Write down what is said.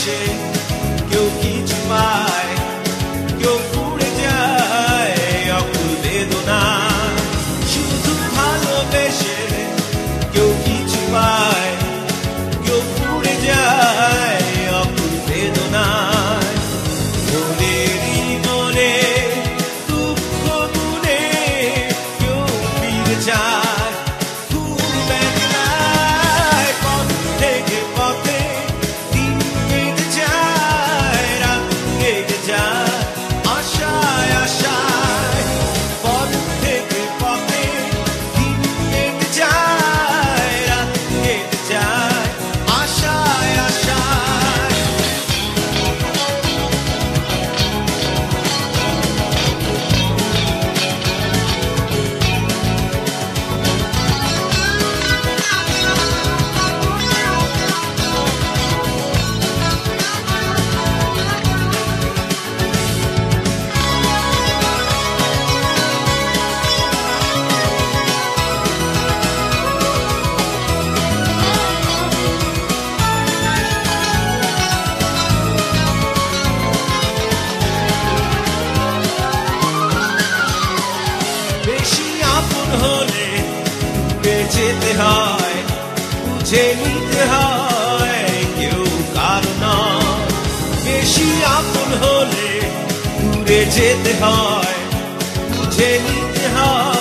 ভালোবেসে কেউ কিছু পায়, কেউ পুড়ে যায় অকুল বেদনা। শুধু ভালোবেসে কেউ কিছু পায়, কেউ পুড়ে যায় অকুল বেদনায়। মনেরই মনে দুঃখ গুনে কেউ ফিরে যায় খুব বেদনায়। পথ থেকে পথে দিন কেটে যায়, রাত কেটে যায় আশায় আশায়। পথ থেকে পথে দিন কেটে যায়, রাত কেটে যায় আশায় আশায়। বেশি আপন হলে দূরে যেতে হয়, বুঝে নিতে হয় কেউ কারো নয়। বেশি আপন হলে দূরে যেতে হয়, বুঝে নিতে হয়